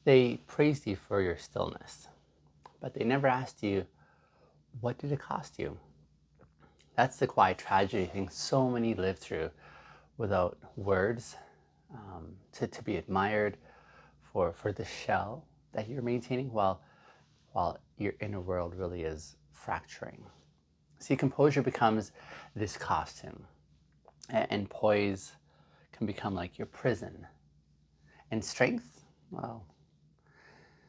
They praised you for your stillness, but they never asked you, what did it cost you? That's the quiet tragedy I think so many live through without words, to be admired for the shell that you're maintaining while your inner world really is fracturing. See, composure becomes this costume, and poise can become like your prison. And strength, well,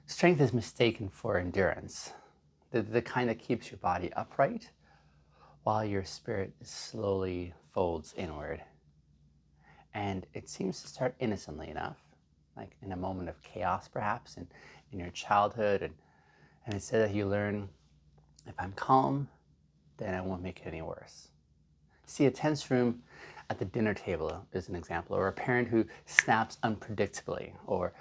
strength is mistaken for endurance, the kind that keeps your body upright while your spirit slowly folds inward. And it seems to start innocently enough, like in a moment of chaos perhaps in your childhood. And instead that you learn, if I'm calm, then I won't make it any worse. See, a tense room at the dinner table is an example, or a parent who snaps unpredictably, or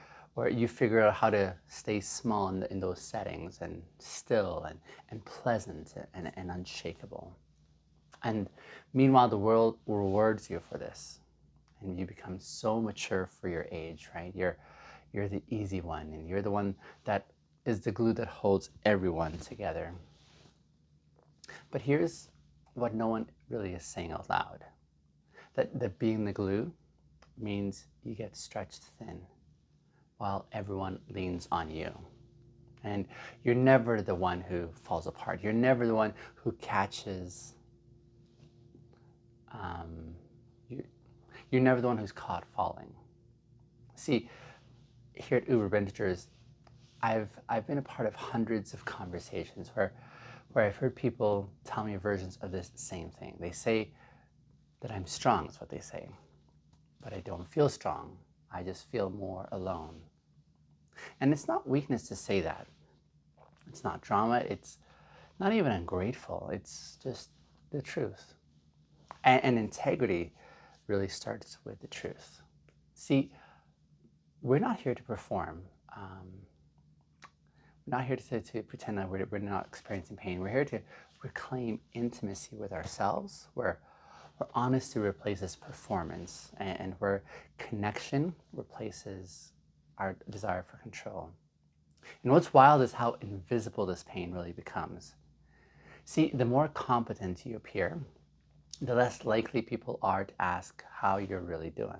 you figure out how to stay small in those settings and still and pleasant and unshakable. And meanwhile, the world rewards you for this, and you become so mature for your age, right? You're the easy one, and you're the one that is the glue that holds everyone together. But here's what no one really is saying out loud. That being the glue means you get stretched thin while everyone leans on you. And you're never the one who falls apart. You're never the one who catches, you, you're never the one who's caught falling. See, here at Bintegers, I've been a part of hundreds of conversations where I've heard people tell me versions of this same thing. They say that I'm strong, is what they say, but I don't feel strong. I just feel more alone. And it's not weakness to say that. It's not drama. It's not even ungrateful. It's just the truth. And integrity really starts with the truth. See, we're not here to perform. We're not here to pretend that we're not experiencing pain. We're here to reclaim intimacy with ourselves, where honesty replaces performance, and where connection replaces our desire for control. And what's wild is how invisible this pain really becomes. See, the more competent you appear, the less likely people are to ask how you're really doing.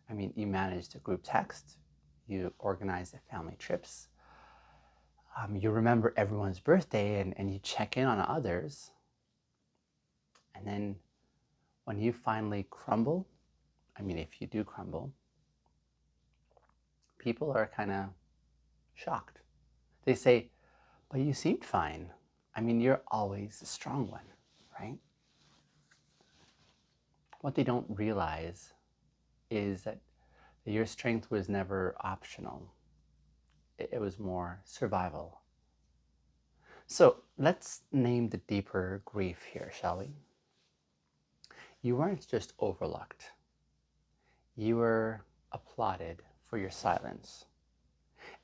I mean, you manage the group text, you organize the family trips, you remember everyone's birthday, and you check in on others. And then when you finally crumble, I mean, if you do crumble, people are kind of shocked. They say, but you seemed fine. I mean, you're always the strong one, right? What they don't realize is that your strength was never optional. It was more survival. So let's name the deeper grief here, shall we? You weren't just overlooked. You were applauded for your silence.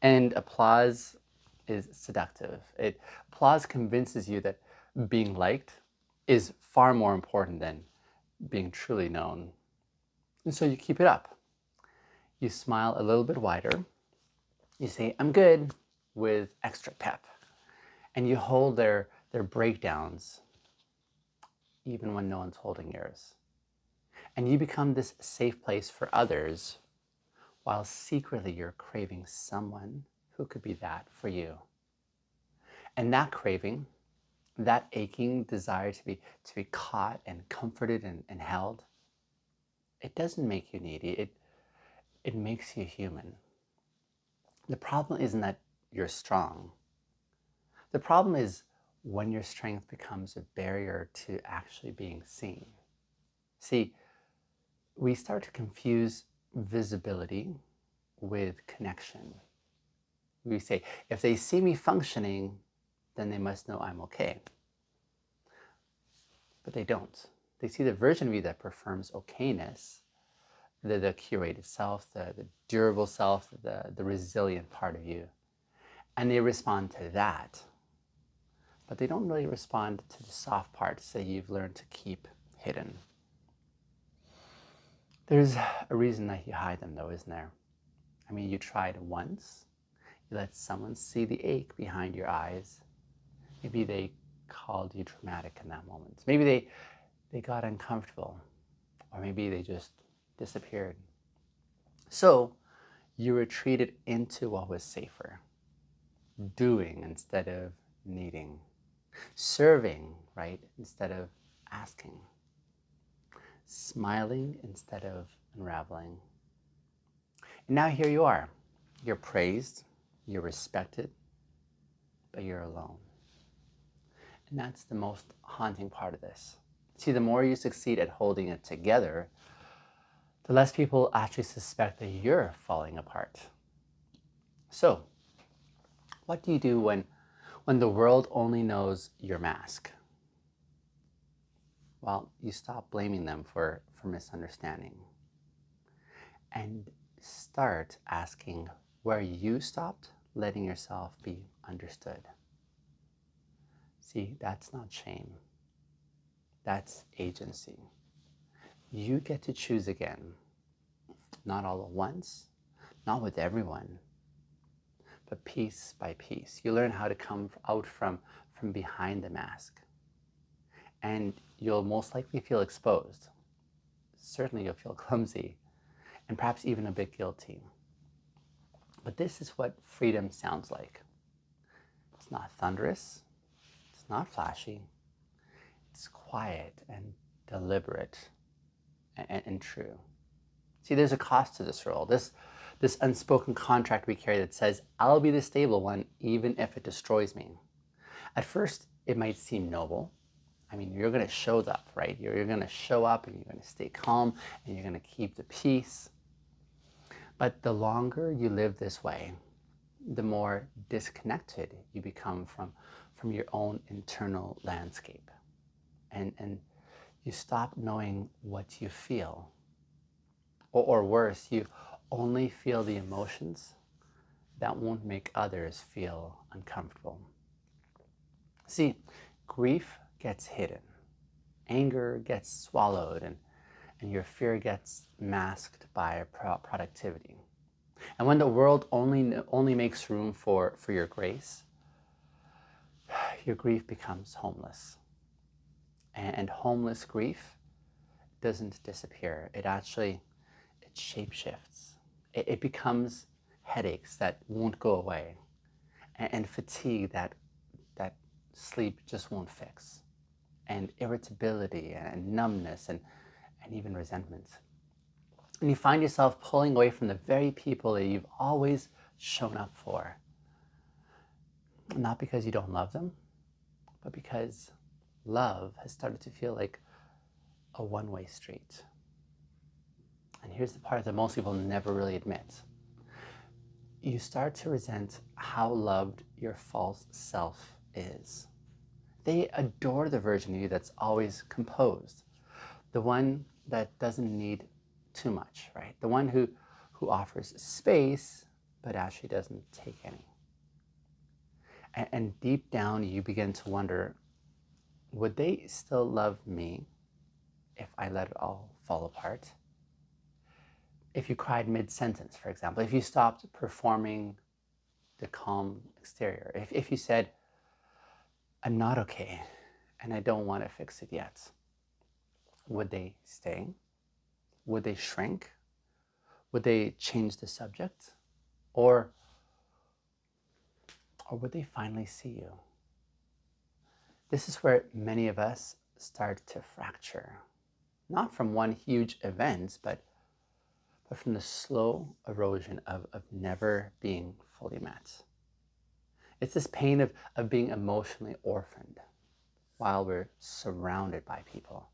And applause is seductive. Applause convinces you that being liked is far more important than being truly known. And so you keep it up. You smile a little bit wider. You say, I'm good, with extra pep. And you hold their breakdowns, even when no one's holding yours. And you become this safe place for others, while secretly you're craving someone who could be that for you. And that craving, that aching desire to be caught and comforted and held, it doesn't make you needy. It makes you human. The problem isn't that you're strong. The problem is when your strength becomes a barrier to actually being seen. See, we start to confuse visibility with connection. We say, if they see me functioning, then they must know I'm okay. But they don't. They see the version of you that performs okayness, the curated self, the durable self, the resilient part of you. And they respond to that. But they don't really respond to the soft parts that you've learned to keep hidden. There's a reason that you hide them, though, isn't there? I mean, you tried once, You let someone see the ache behind your eyes. Maybe they called you dramatic in that moment. Maybe they got uncomfortable, or maybe they just disappeared. So you retreated into what was safer, doing instead of needing, serving, right, instead of asking, smiling instead of unraveling. And now here you are. You're praised, you're respected, but you're alone. And that's the most haunting part of this. See, the more you succeed at holding it together, the less people actually suspect that you're falling apart. So, what do you do when the world only knows your mask? Well, you stop blaming them for misunderstanding and start asking where you stopped letting yourself be understood. See, that's not shame. That's agency. You get to choose again. Not all at once, not with everyone, but piece by piece. You learn how to come out from behind the mask. And you'll most likely feel exposed. Certainly you'll feel clumsy and perhaps even a bit guilty. But this is what freedom sounds like. It's not thunderous, it's not flashy, it's quiet and deliberate and true. See, there's a cost to this role, this unspoken contract we carry that says, I'll be the stable one even if it destroys me. At first, it might seem noble. I mean, you're going to show up, right? You're going to show up and you're going to stay calm and you're going to keep the peace. But the longer you live this way, the more disconnected you become from your own internal landscape. And you stop knowing what you feel. Or worse, you only feel the emotions that won't make others feel uncomfortable. See, grief gets hidden. Anger gets swallowed and your fear gets masked by productivity. And when the world only makes room for your grace, your grief becomes homeless. And homeless grief doesn't disappear. It shapeshifts. It becomes headaches that won't go away and fatigue that sleep just won't fix, and irritability and numbness and even resentment. And you find yourself pulling away from the very people that you've always shown up for. Not because you don't love them, but because love has started to feel like a one-way street. And here's the part that most people never really admit. You start to resent how loved your false self is. They adore the version of you that's always composed, the one that doesn't need too much, right? The one who offers space, but actually doesn't take any. And deep down, you begin to wonder, would they still love me if I let it all fall apart? If you cried mid-sentence, for example, if you stopped performing the calm exterior, if you said, I'm not okay, and I don't want to fix it yet, would they stay? Would they shrink? Would they change the subject? Or would they finally see you? This is where many of us start to fracture. Not from one huge event, but from the slow erosion of never being fully met. It's this pain of being emotionally orphaned while we're surrounded by people.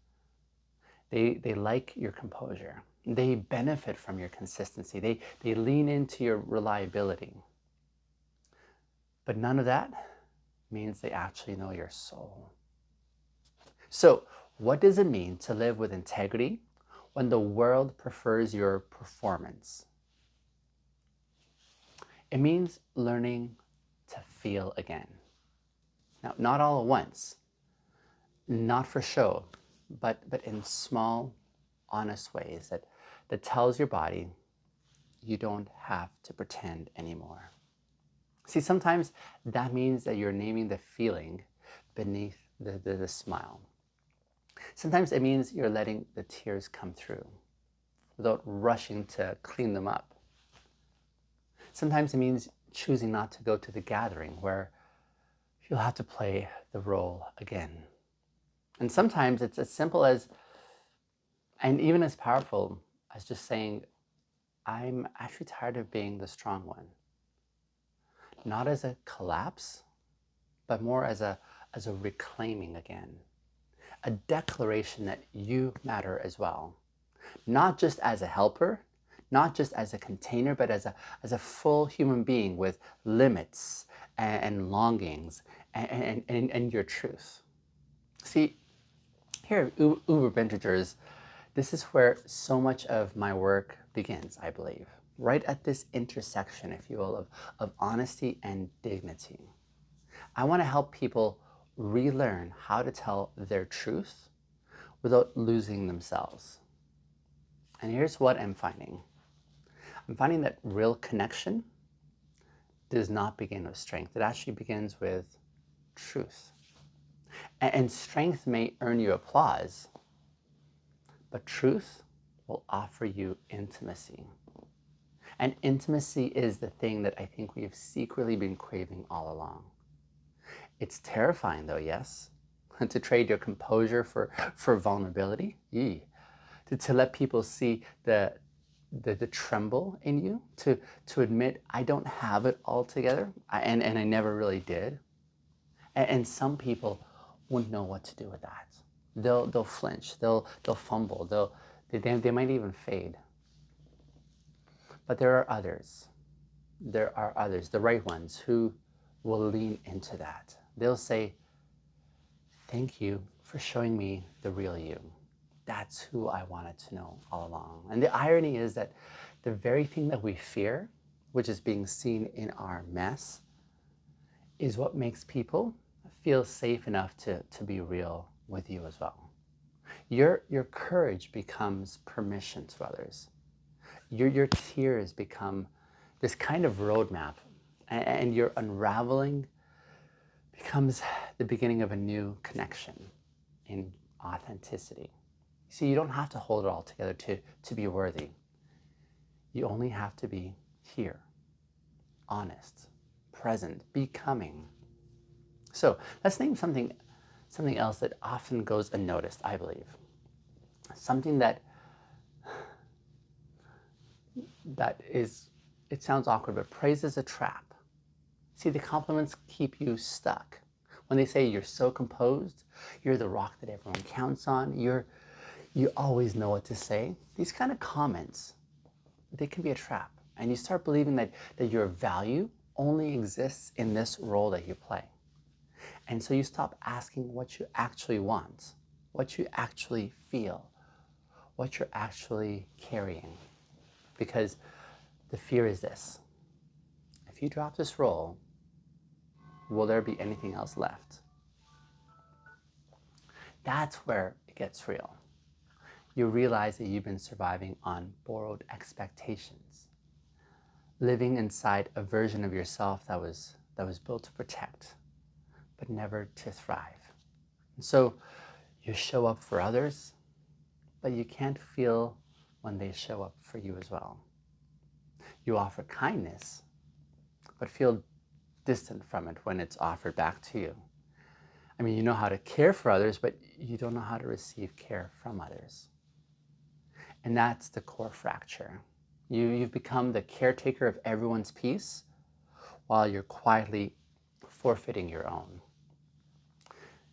They like your composure. They benefit from your consistency. They lean into your reliability. But none of that means they actually know your soul. So, what does it mean to live with integrity when the world prefers your performance? It means learning to feel again. Now, not all at once, not for show, but in small, honest ways that tells your body you don't have to pretend anymore. See, sometimes that means that you're naming the feeling beneath the smile. Sometimes it means you're letting the tears come through without rushing to clean them up. Sometimes it means choosing not to go to the gathering where you'll have to play the role again. And sometimes it's as simple as, and even as powerful as just saying, I'm actually tired of being the strong one. Not as a collapse, but more as a reclaiming again. A declaration that you matter as well. Not just as a helper, not just as a container, but as a full human being with limits and longings and your truth. See, here at Uber Bintegers, this is where so much of my work begins, I believe. Right at this intersection, if you will, of honesty and dignity. I want to help people relearn how to tell their truth without losing themselves. And here's what I'm finding. I'm finding that real connection does not begin with strength. It actually begins with truth. And strength may earn you applause, but truth will offer you intimacy. And intimacy is the thing that I think we have secretly been craving all along. It's terrifying though, yes? To trade your composure for vulnerability. To let people see the tremble in you, to admit I don't have it all together, and I never really did. And some people wouldn't know what to do with that. They'll flinch, they'll fumble, they might even fade. But there are others, the right ones, who will lean into that. They'll say, thank you for showing me the real you. That's who I wanted to know all along. And the irony is that the very thing that we fear, which is being seen in our mess, is what makes people feel safe enough to be real with you as well. Your courage becomes permission to others. Your tears become this kind of roadmap, and your unraveling becomes the beginning of a new connection in authenticity. See, you don't have to hold it all together to be worthy. You only have to be here, honest, present, becoming. So let's name something else that often goes unnoticed, I believe. Something that is, it sounds awkward, but praise is a trap. See, the compliments keep you stuck. When they say you're so composed, you're the rock that everyone counts on, you always know what to say. These kind of comments, they can be a trap. And you start believing that your value only exists in this role that you play. And so you stop asking what you actually want, what you actually feel, what you're actually carrying. Because the fear is this: if you drop this role, will there be anything else left? That's where it gets real. You realize that you've been surviving on borrowed expectations, living inside a version of yourself that was built to protect, but never to thrive. And so you show up for others, but you can't feel when they show up for you as well. You offer kindness, but feel distant from it when it's offered back to you. I mean, you know how to care for others, but you don't know how to receive care from others. And that's the core fracture. You've become the caretaker of everyone's peace while you're quietly forfeiting your own.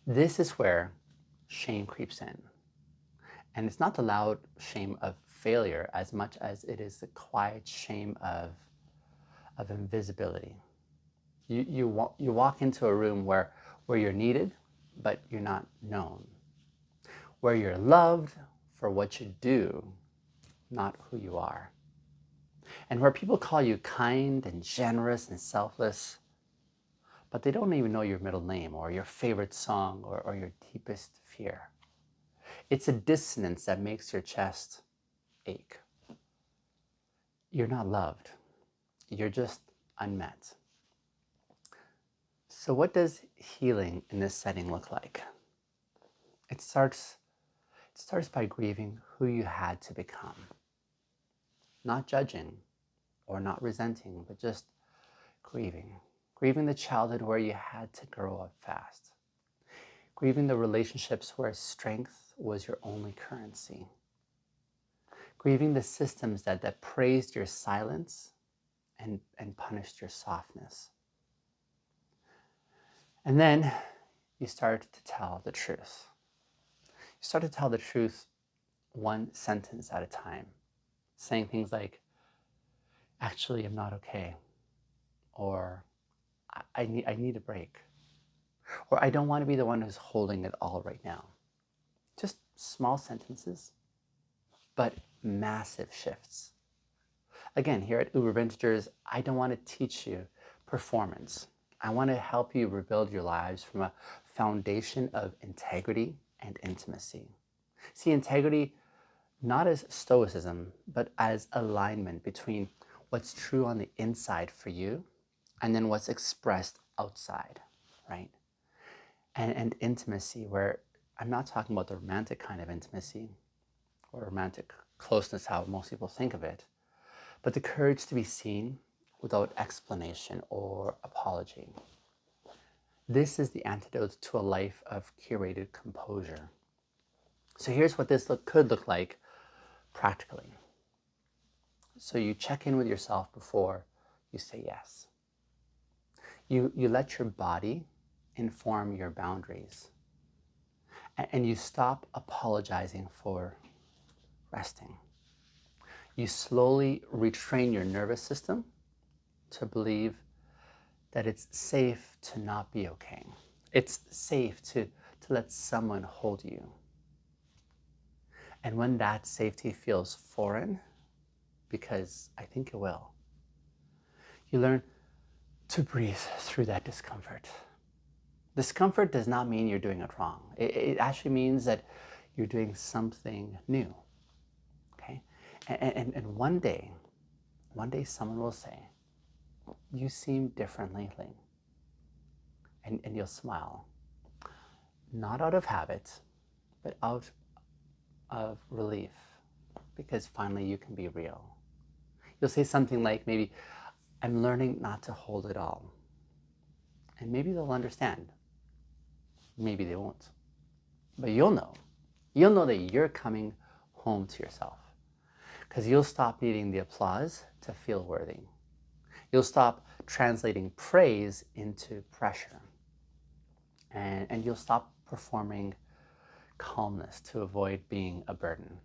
This is where shame creeps in. And it's not the loud shame of failure as much as it is the quiet shame of invisibility. You walk into a room where you're needed, but you're not known. Where you're loved for what you do, not who you are. And where people call you kind and generous and selfless, but they don't even know your middle name or your favorite song or your deepest fear. It's a dissonance that makes your chest ache. You're not loved. You're just unmet. So what does healing in this setting look like? It starts by grieving who you had to become. Not judging or not resenting, but just grieving. Grieving the childhood where you had to grow up fast. Grieving the relationships where strength was your only currency. Grieving the systems that praised your silence and punished your softness. And then you start to tell the truth. You start to tell the truth one sentence at a time, saying things like, actually, I'm not okay, or I need a break, or I don't want to be the one who's holding it all right now. Just small sentences, but massive shifts. Again, here at Uber Bintegers, I don't want to teach you performance. I want to help you rebuild your lives from a foundation of integrity and intimacy. See, integrity not as stoicism, but as alignment between what's true on the inside for you and then what's expressed outside, right? And intimacy, where I'm not talking about the romantic kind of intimacy or romantic closeness, how most people think of it, but the courage to be seen without explanation or apology. This is the antidote to a life of curated composure. So here's what this could look like practically. So you check in with yourself before you say yes. You let your body inform your boundaries. And you stop apologizing for resting. You slowly retrain your nervous system to believe that it's safe to not be okay. It's safe to let someone hold you. And when that safety feels foreign, because I think it will, you learn to breathe through that discomfort. Discomfort does not mean you're doing it wrong. It actually means that you're doing something new, okay? And one day someone will say, you seem different lately. And you'll smile, not out of habit, but out of relief, because finally you can be real. You'll say something like, maybe, I'm learning not to hold it all. And maybe they'll understand. Maybe they won't. But you'll know. You'll know that you're coming home to yourself, because you'll stop needing the applause to feel worthy. You'll stop translating praise into pressure. And you'll stop performing calmness to avoid being a burden.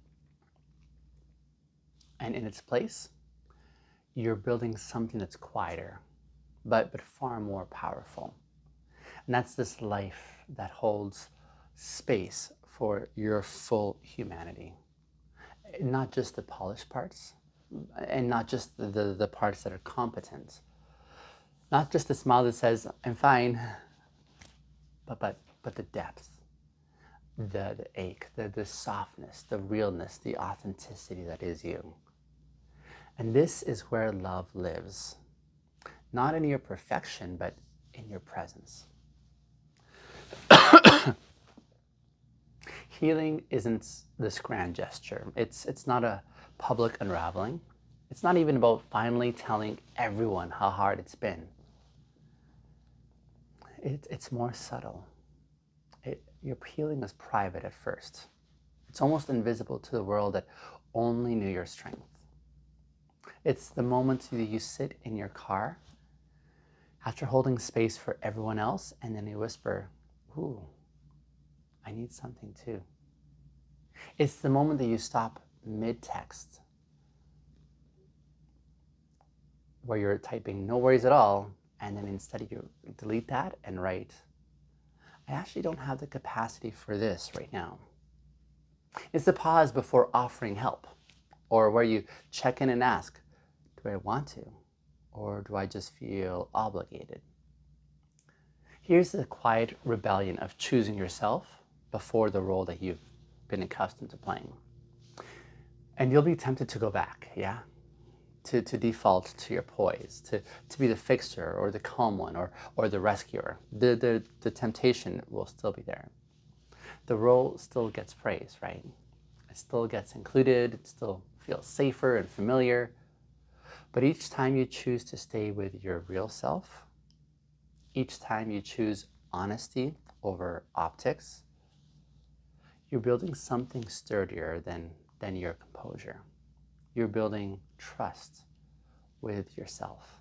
And in its place, you're building something that's quieter, but far more powerful. And that's this life that holds space for your full humanity. Not just the polished parts, and not just the parts that are competent. Not just the smile that says, I'm fine, but the depth, the ache, the softness, the realness, the authenticity that is you. And this is where love lives. Not in your perfection, but in your presence. Healing isn't this grand gesture. It's not a public unraveling. It's not even about finally telling everyone how hard it's been. It's more subtle. Your healing is private at first. It's almost invisible to the world that only knew your strength. It's the moment that you sit in your car after holding space for everyone else, and then you whisper, ooh, I need something too. It's the moment that you stop mid-text, where you're typing no worries at all, and then instead you delete that and write, I actually don't have the capacity for this right now. It's the pause before offering help, or where you check in and ask, do I want to, or do I just feel obligated? Here's the quiet rebellion of choosing yourself before the role that you've been accustomed to playing. And you'll be tempted to go back, yeah? to default to your poise, to be the fixer or the calm one or the rescuer. The temptation will still be there. The role still gets praise, right? It still gets included, it still feels safer and familiar. But each time you choose to stay with your real self, each time you choose honesty over optics, you're building something sturdier than your composure. You're building trust with yourself.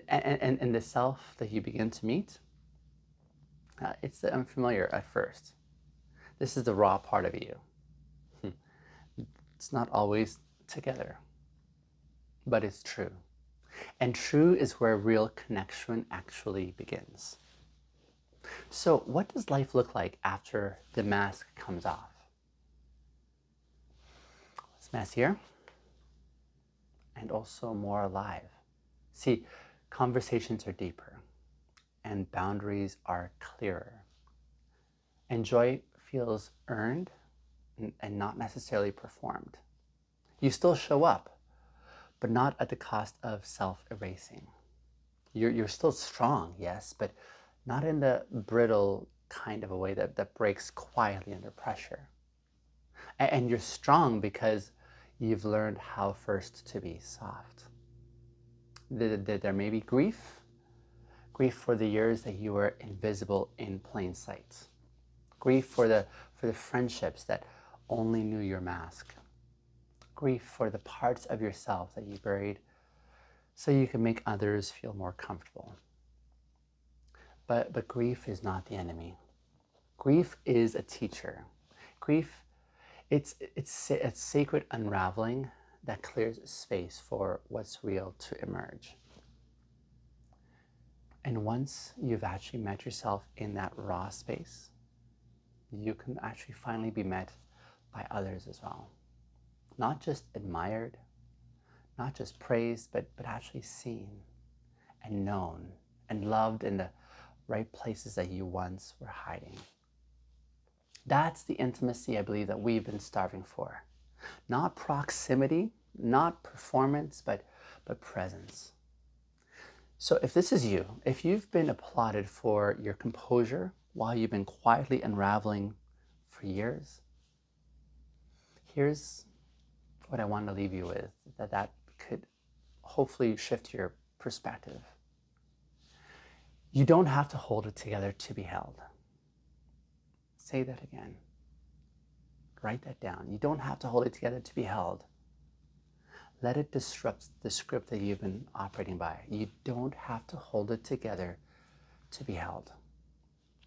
And the self that you begin to meet, it's unfamiliar at first. This is the raw part of you. It's not always together, but it's true. And true is where real connection actually begins. So, what does life look like after the mask comes off? It's messier and also more alive. See, conversations are deeper and boundaries are clearer. And joy feels earned and not necessarily performed. You still show up, but not at the cost of self-erasing. You're still strong, yes, but not in the brittle kind of a way that breaks quietly under pressure. And you're strong because you've learned how first to be soft. There may be grief for the years that you were invisible in plain sight, grief for the friendships that only knew your mask, grief for the parts of yourself that you buried so you can make others feel more comfortable. But grief is not the enemy. Grief is a teacher. Grief, it's a sacred unraveling that clears space for what's real to emerge. And once you've actually met yourself in that raw space, you can actually finally be met by others as well. Not just admired, not just praised, but actually seen and known and loved in the right places that you once were hiding. That's the intimacy I believe that we've been starving for. Not proximity, not performance, but presence. So if this is you, if you've been applauded for your composure while you've been quietly unraveling for years, here's what I want to leave you with, that could hopefully shift your perspective. You don't have to hold it together to be held. Say that again. Write that down. You don't have to hold it together to be held. Let it disrupt the script that you've been operating by. You don't have to hold it together to be held.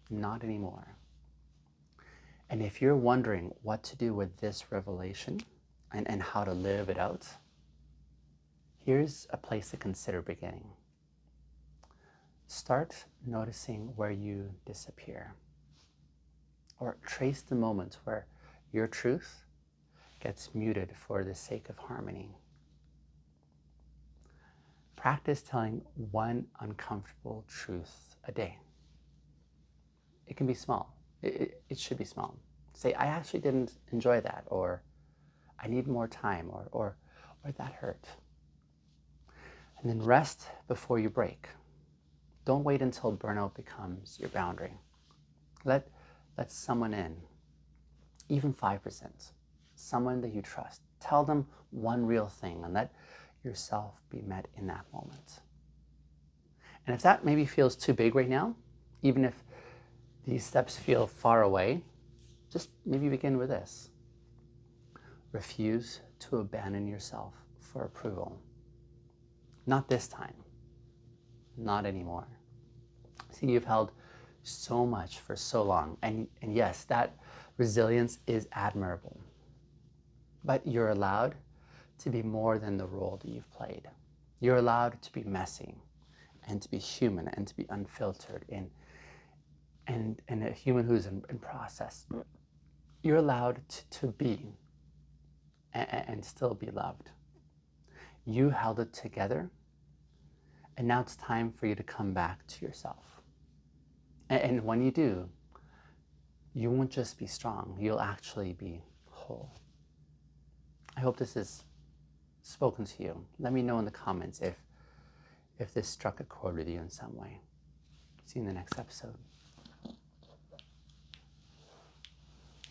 Not anymore. And if you're wondering what to do with this revelation and how to live it out, here's a place to consider beginning. Start noticing where you disappear, or trace the moments where your truth gets muted for the sake of harmony. Practice telling one uncomfortable truth a day. It can be small. It should be small. Say, I actually didn't enjoy that, or I need more time, or that hurt. And then rest before you break. Don't wait until burnout becomes your boundary. Let someone in, even 5%, someone that you trust. Tell them one real thing and let yourself be met in that moment. And if that maybe feels too big right now, even if these steps feel far away, just maybe begin with this. Refuse to abandon yourself for approval. Not this time. Not anymore. See, you've held so much for so long, and yes, that resilience is admirable. But you're allowed to be more than the role that you've played. You're allowed to be messy and to be human and to be unfiltered and a human who's in process. You're allowed to be and still be loved. You held it together, and now it's time for you to come back to yourself. And when you do, you won't just be strong, you'll actually be whole. I hope this is spoken to you. Let me know in the comments if this struck a chord with you in some way. See you in the next episode.